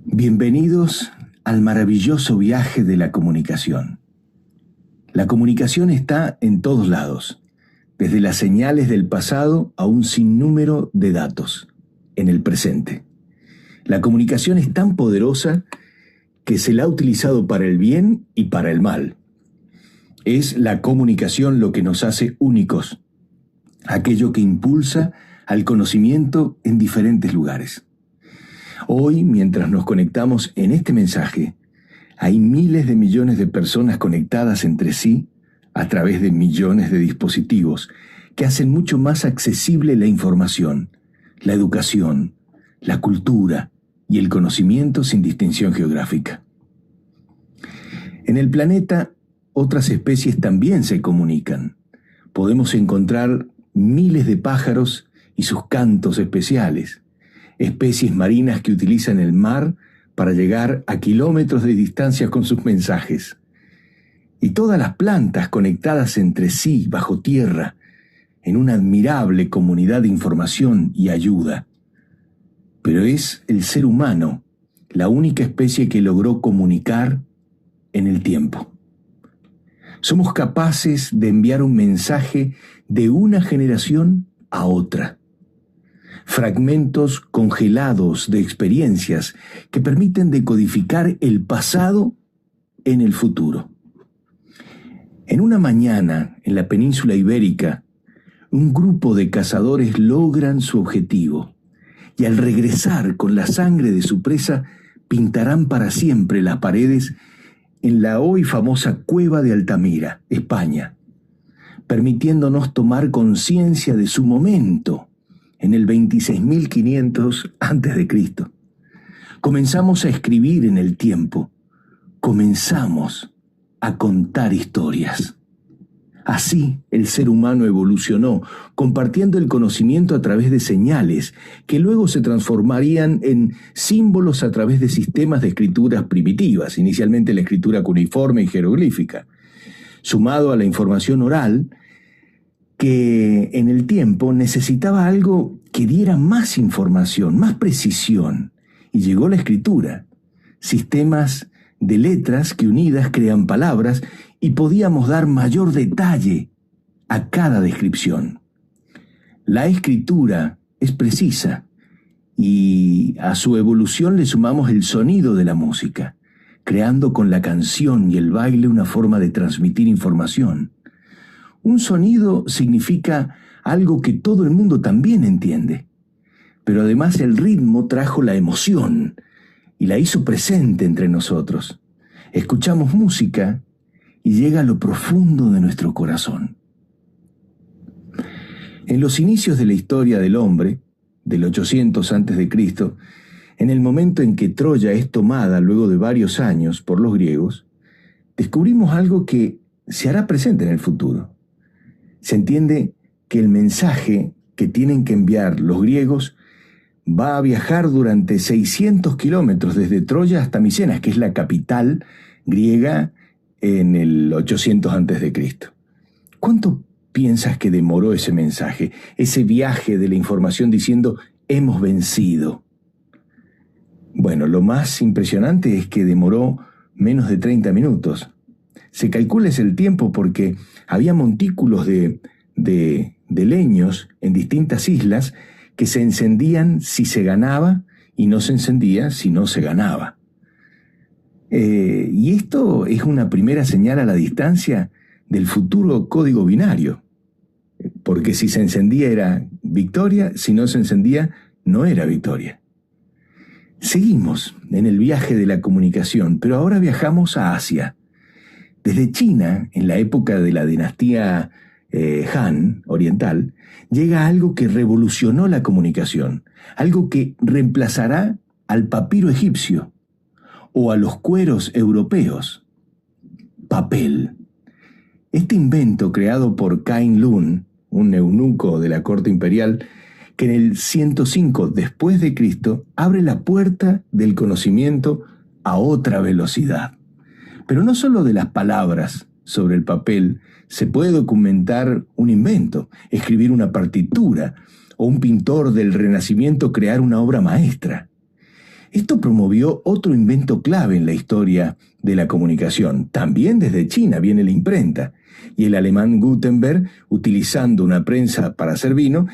Bienvenidos al maravilloso viaje de la comunicación. La comunicación está en todos lados, desde las señales del pasado a un sinnúmero de datos, en el presente. La comunicación es tan poderosa que se la ha utilizado para el bien y para el mal. Es la comunicación lo que nos hace únicos, aquello que impulsa al conocimiento en diferentes lugares. Hoy, mientras nos conectamos en este mensaje, hay miles de millones de personas conectadas entre sí a través de millones de dispositivos que hacen mucho más accesible la información, la educación, la cultura y el conocimiento sin distinción geográfica. En el planeta, otras especies también se comunican. Podemos encontrar miles de pájaros y sus cantos especiales, especies marinas que utilizan el mar para llegar a kilómetros de distancia con sus mensajes, y todas las plantas conectadas entre sí bajo tierra en una admirable comunidad de información y ayuda. Pero es el ser humano la única especie que logró comunicar en el tiempo. Somos capaces de enviar un mensaje de una generación a otra. Fragmentos congelados de experiencias que permiten decodificar el pasado en el futuro. En una mañana, en la península ibérica, un grupo de cazadores logran su objetivo y al regresar con la sangre de su presa pintarán para siempre las paredes en la hoy famosa Cueva de Altamira, España, permitiéndonos tomar conciencia de su momento en el 26.500 a.C. Comenzamos a escribir en el tiempo, comenzamos a contar historias. Así el ser humano evolucionó, compartiendo el conocimiento a través de señales, que luego se transformarían en símbolos a través de sistemas de escrituras primitivas, inicialmente la escritura cuneiforme y jeroglífica, sumado a la información oral, que en el tiempo necesitaba algo que diera más información, más precisión, y llegó la escritura, sistemas de letras que unidas crean palabras y podíamos dar mayor detalle a cada descripción. La escritura es precisa y a su evolución le sumamos el sonido de la música, creando con la canción y el baile una forma de transmitir información. Un sonido significa algo que todo el mundo también entiende, pero además el ritmo trajo la emoción y la hizo presente entre nosotros. Escuchamos música y llega a lo profundo de nuestro corazón. En los inicios de la historia del hombre, del 800 a.C., en el momento en que Troya es tomada luego de varios años por los griegos, descubrimos algo que se hará presente en el futuro. Se entiende que el mensaje que tienen que enviar los griegos va a viajar durante 600 kilómetros desde Troya hasta Micenas, que es la capital griega en el 800 a.C. ¿Cuánto piensas que demoró ese mensaje, ese viaje de la información diciendo hemos vencido? Bueno, lo más impresionante es que demoró menos de 30 minutos. Se calcula ese el tiempo porque había montículos de leños en distintas islas que se encendían si se ganaba y no se encendía si no se ganaba. Y esto es una primera señal a la distancia del futuro código binario, porque si se encendía era victoria, si no se encendía no era victoria. Seguimos en el viaje de la comunicación, pero ahora viajamos a Asia. Desde China, en la época de la dinastía Han oriental, llega algo que revolucionó la comunicación, algo que reemplazará al papiro egipcio o a los cueros europeos. Papel. Este invento creado por Cain Lun, un eunuco de la corte imperial, que en el 105 después de Cristo abre la puerta del conocimiento a otra velocidad. Pero no solo de las palabras sobre el papel se puede documentar un invento, escribir una partitura o un pintor del Renacimiento crear una obra maestra. Esto promovió otro invento clave en la historia de la comunicación. También desde China viene la imprenta, y el alemán Gutenberg, utilizando una prensa para hacer vino,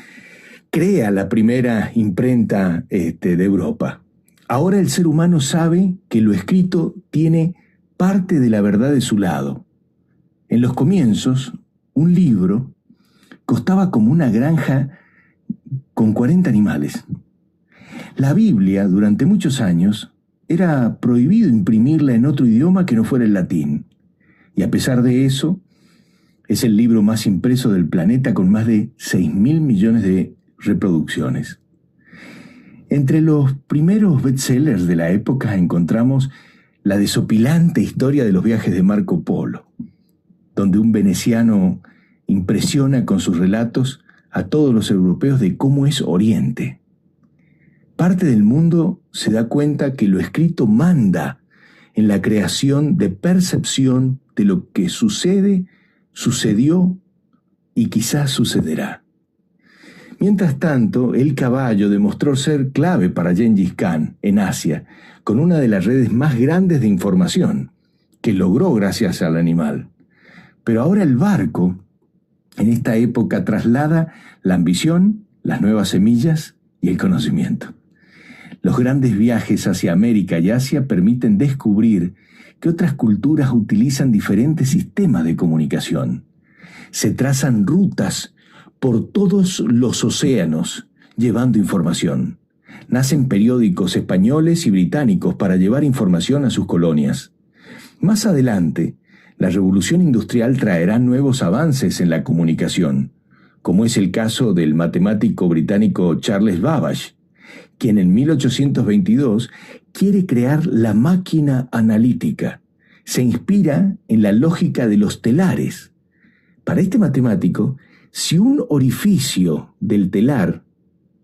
crea la primera imprenta de Europa. Ahora el ser humano sabe que lo escrito tiene parte de la verdad de su lado. En los comienzos, un libro costaba como una granja con 40 animales. La Biblia, durante muchos años, era prohibido imprimirla en otro idioma que no fuera el latín. Y a pesar de eso, es el libro más impreso del planeta con más de 6.000 millones de reproducciones. Entre los primeros bestsellers de la época encontramos la desopilante historia de los viajes de Marco Polo, donde un veneciano impresiona con sus relatos a todos los europeos de cómo es Oriente. Parte del mundo se da cuenta que lo escrito manda en la creación de percepción de lo que sucede, sucedió y quizás sucederá. Mientras tanto, el caballo demostró ser clave para Gengis Khan en Asia, con una de las redes más grandes de información, que logró gracias al animal. Pero ahora el barco, en esta época, traslada la ambición, las nuevas semillas y el conocimiento. Los grandes viajes hacia América y Asia permiten descubrir que otras culturas utilizan diferentes sistemas de comunicación. Se trazan rutas por todos los océanos llevando información. Nacen periódicos españoles y británicos para llevar información a sus colonias. Más adelante, la revolución industrial traerá nuevos avances en la comunicación, como es el caso del matemático británico Charles Babbage, quien en 1822 quiere crear la máquina analítica. Se inspira en la lógica de los telares. Para este matemático, si un orificio del telar,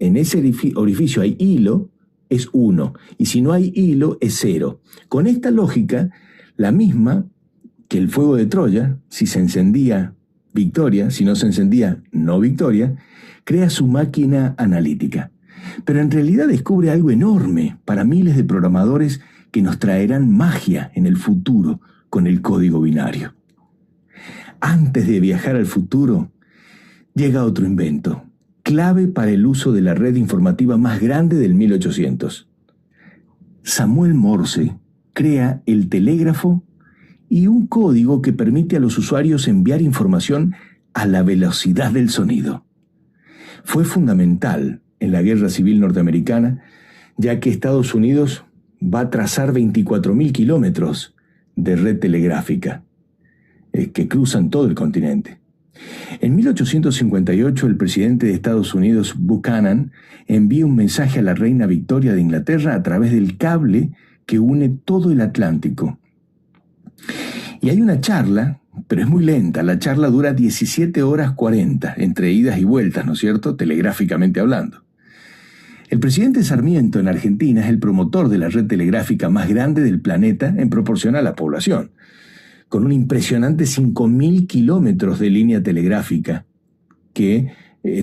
en ese orificio hay hilo, es 1, y si no hay hilo, es 0. Con esta lógica, la misma que el fuego de Troya, si se encendía, victoria, si no se encendía, no victoria, crea su máquina analítica. Pero en realidad descubre algo enorme para miles de programadores que nos traerán magia en el futuro con el código binario. Antes de viajar al futuro, llega otro invento, clave para el uso de la red informativa más grande del 1800. Samuel Morse crea el telégrafo y un código que permite a los usuarios enviar información a la velocidad del sonido. Fue fundamental en la Guerra Civil Norteamericana, ya que Estados Unidos va a trazar 24.000 kilómetros de red telegráfica que cruzan todo el continente. En 1858, el presidente de Estados Unidos, Buchanan, envía un mensaje a la reina Victoria de Inglaterra a través del cable que une todo el Atlántico. Y hay una charla, pero es muy lenta. La charla dura 17 horas 40, entre idas y vueltas, ¿no es cierto?, telegráficamente hablando. El presidente Sarmiento en Argentina es el promotor de la red telegráfica más grande del planeta en proporción a la población, con un impresionante 5.000 kilómetros de línea telegráfica que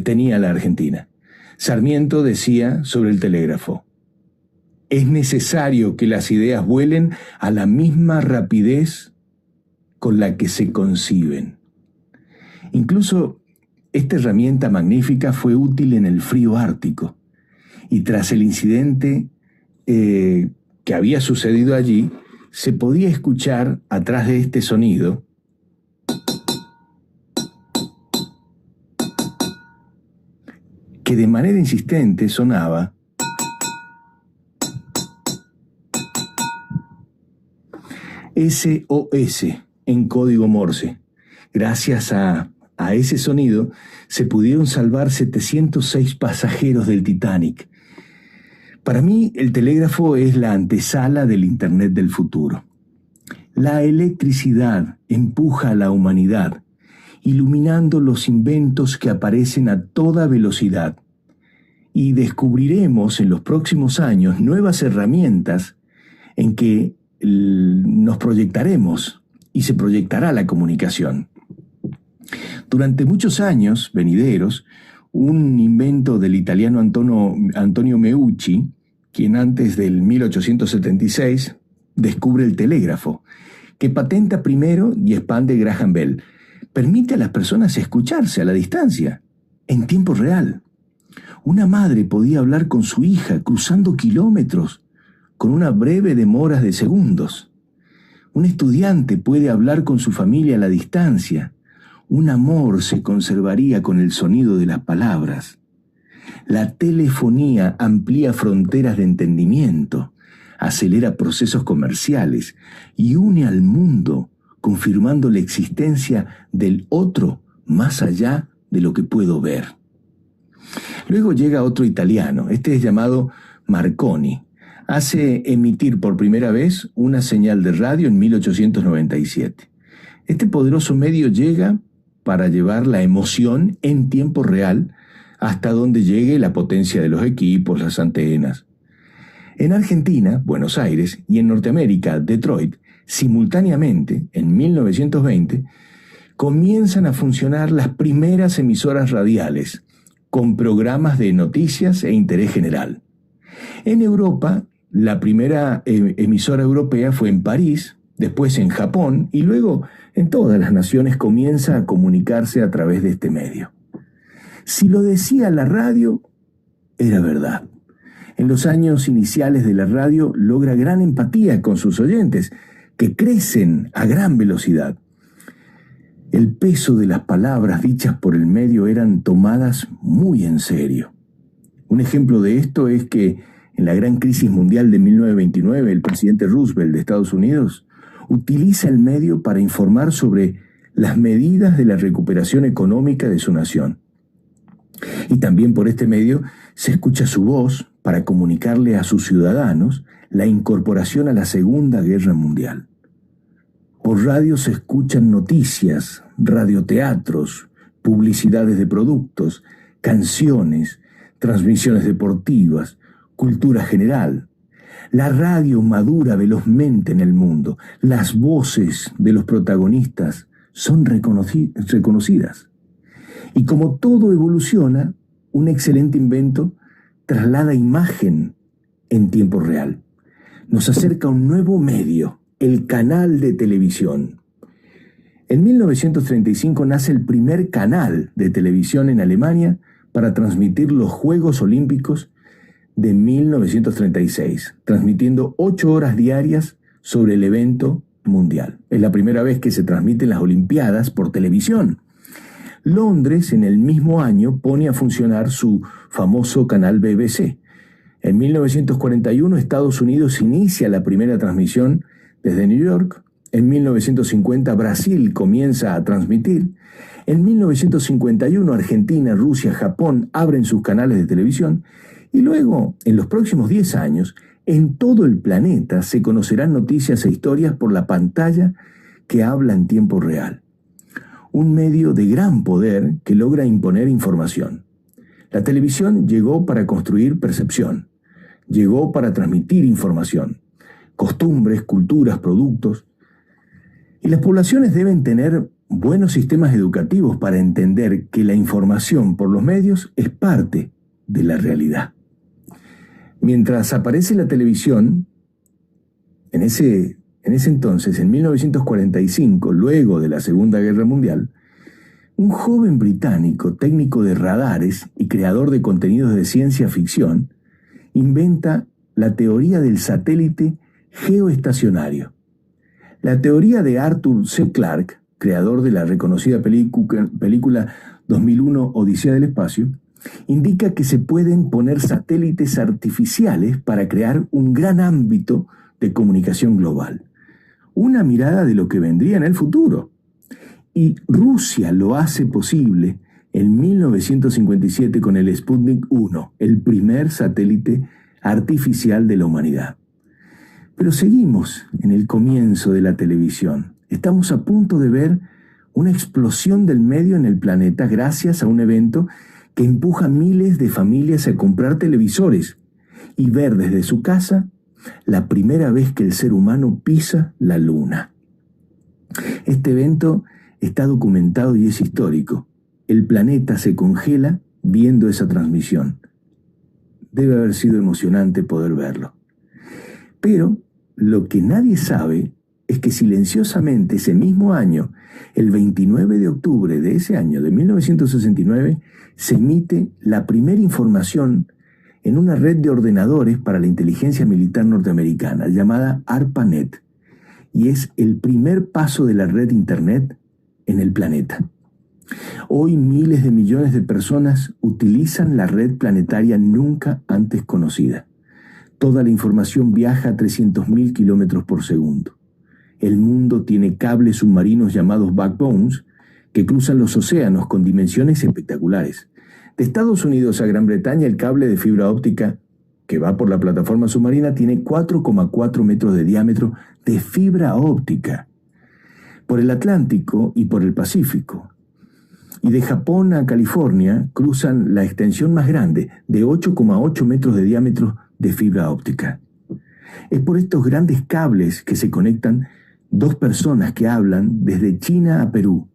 tenía la Argentina. Sarmiento decía sobre el telégrafo: es necesario que las ideas vuelen a la misma rapidez con la que se conciben. Incluso esta herramienta magnífica fue útil en el frío ártico, y tras el incidente que había sucedido allí, se podía escuchar atrás de este sonido que de manera insistente sonaba SOS en código Morse. Gracias a ese sonido se pudieron salvar 706 pasajeros del Titanic. Para mí, el telégrafo es la antesala del Internet del futuro. La electricidad empuja a la humanidad, iluminando los inventos que aparecen a toda velocidad. Y descubriremos en los próximos años nuevas herramientas en que nos proyectaremos y se proyectará la comunicación. Durante muchos años venideros, un invento del italiano Antonio Meucci, quien antes del 1876 descubre el telégrafo, que patenta primero y expande Graham Bell. Permite a las personas escucharse a la distancia, en tiempo real. Una madre podía hablar con su hija cruzando kilómetros con una breve demora de segundos. Un estudiante puede hablar con su familia a la distancia. Un amor se conservaría con el sonido de las palabras. La telefonía amplía fronteras de entendimiento, acelera procesos comerciales y une al mundo, confirmando la existencia del otro más allá de lo que puedo ver. Luego llega otro italiano, este es llamado Marconi. Hace emitir por primera vez una señal de radio en 1897. Este poderoso medio llega para llevar la emoción en tiempo real hasta donde llegue la potencia de los equipos, las antenas. En Argentina, Buenos Aires, y en Norteamérica, Detroit, simultáneamente, en 1920, comienzan a funcionar las primeras emisoras radiales, con programas de noticias e interés general. En Europa, la primera emisora europea fue en París, después en Japón, y luego en todas las naciones comienza a comunicarse a través de este medio. Si lo decía la radio, era verdad. En los años iniciales de la radio logra gran empatía con sus oyentes, que crecen a gran velocidad. El peso de las palabras dichas por el medio eran tomadas muy en serio. Un ejemplo de esto es que en la gran crisis mundial de 1929, el presidente Roosevelt de Estados Unidos utiliza el medio para informar sobre las medidas de la recuperación económica de su nación. Y también por este medio se escucha su voz para comunicarle a sus ciudadanos la incorporación a la Segunda Guerra Mundial. Por radio se escuchan noticias, radioteatros, publicidades de productos, canciones, transmisiones deportivas, cultura general. La radio madura velozmente en el mundo. Las voces de los protagonistas son reconocidas. Y como todo evoluciona, un excelente invento traslada imagen en tiempo real. Nos acerca a un nuevo medio, el canal de televisión. En 1935 nace el primer canal de televisión en Alemania para transmitir los Juegos Olímpicos de 1936, transmitiendo 8 horas diarias sobre el evento mundial. Es la primera vez que se transmiten las Olimpiadas por televisión. Londres, en el mismo año, pone a funcionar su famoso canal BBC. En 1941, Estados Unidos inicia la primera transmisión desde New York. En 1950, Brasil comienza a transmitir. En 1951, Argentina, Rusia, Japón abren sus canales de televisión. Y luego, en los próximos 10 años, en todo el planeta se conocerán noticias e historias por la pantalla que habla en tiempo real. Un medio de gran poder que logra imponer información. La televisión llegó para construir percepción, llegó para transmitir información, costumbres, culturas, productos. Y las poblaciones deben tener buenos sistemas educativos para entender que la información por los medios es parte de la realidad. Mientras aparece la televisión, en ese entonces, en 1945, luego de la Segunda Guerra Mundial, un joven británico, técnico de radares y creador de contenidos de ciencia ficción, inventa la teoría del satélite geoestacionario. La teoría de Arthur C. Clarke, creador de la reconocida película 2001 Odisea del Espacio, indica que se pueden poner satélites artificiales para crear un gran ámbito de comunicación global. Una mirada de lo que vendría en el futuro. Y Rusia lo hace posible en 1957 con el Sputnik 1, el primer satélite artificial de la humanidad. Pero seguimos en el comienzo de la televisión. Estamos a punto de ver una explosión del medio en el planeta gracias a un evento que empuja a miles de familias a comprar televisores y ver desde su casa la primera vez que el ser humano pisa la luna. Este evento está documentado y es histórico. El planeta se congela viendo esa transmisión. Debe haber sido emocionante poder verlo. Pero lo que nadie sabe es que silenciosamente ese mismo año, el 29 de octubre de ese año, de 1969, se emite la primera información en una red de ordenadores para la inteligencia militar norteamericana, llamada ARPANET, y es el primer paso de la red Internet en el planeta. Hoy miles de millones de personas utilizan la red planetaria nunca antes conocida. Toda la información viaja a 300.000 kilómetros por segundo. El mundo tiene cables submarinos llamados backbones que cruzan los océanos con dimensiones espectaculares. De Estados Unidos a Gran Bretaña, el cable de fibra óptica que va por la plataforma submarina tiene 4,4 metros de diámetro de fibra óptica. Por el Atlántico y por el Pacífico. Y de Japón a California cruzan la extensión más grande, de 8,8 metros de diámetro de fibra óptica. Es por estos grandes cables que se conectan dos personas que hablan desde China a Perú.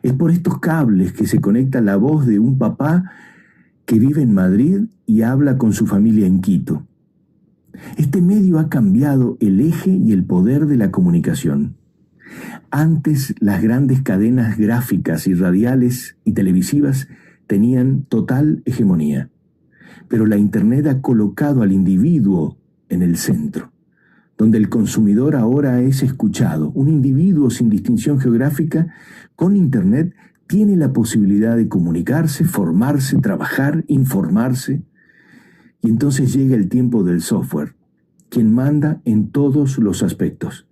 Es por estos cables que se conecta la voz de un papá que vive en Madrid y habla con su familia en Quito. Este medio ha cambiado el eje y el poder de la comunicación. Antes, las grandes cadenas gráficas y radiales y televisivas tenían total hegemonía, pero la Internet ha colocado al individuo en el centro, donde el consumidor ahora es escuchado. Un individuo sin distinción geográfica, con Internet, tiene la posibilidad de comunicarse, formarse, trabajar, informarse. Y entonces llega el tiempo del software, quien manda en todos los aspectos,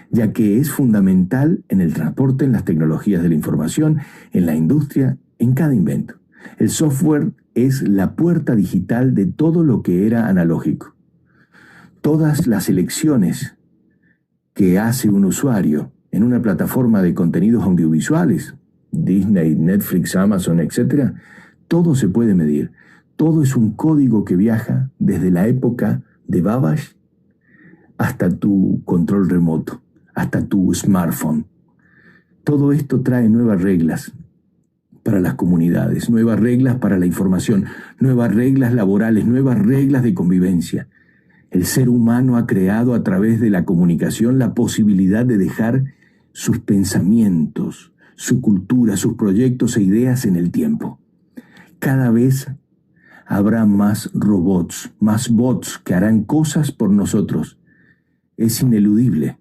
ya que es fundamental en el transporte, en las tecnologías de la información, en la industria, en cada invento. El software es la puerta digital de todo lo que era analógico. Todas las elecciones que hace un usuario en una plataforma de contenidos audiovisuales, Disney, Netflix, Amazon, etc., todo se puede medir. Todo es un código que viaja desde la época de Babbage hasta tu control remoto, hasta tu smartphone. Todo esto trae nuevas reglas para las comunidades, nuevas reglas para la información, nuevas reglas laborales, nuevas reglas de convivencia. El ser humano ha creado a través de la comunicación la posibilidad de dejar sus pensamientos, su cultura, sus proyectos e ideas en el tiempo. Cada vez habrá más robots, más bots que harán cosas por nosotros. Es ineludible,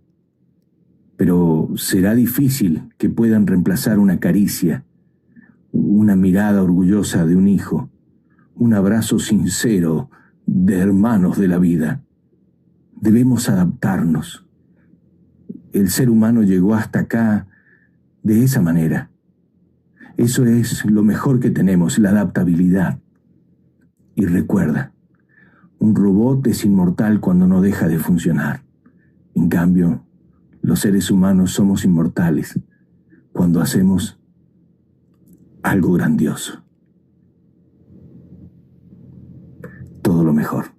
pero será difícil que puedan reemplazar una caricia, una mirada orgullosa de un hijo, un abrazo sincero de hermanos de la vida. Debemos adaptarnos. El ser humano llegó hasta acá de esa manera. Eso es lo mejor que tenemos, la adaptabilidad. Y recuerda, un robot es inmortal cuando no deja de funcionar. En cambio, los seres humanos somos inmortales cuando hacemos algo grandioso. Todo lo mejor.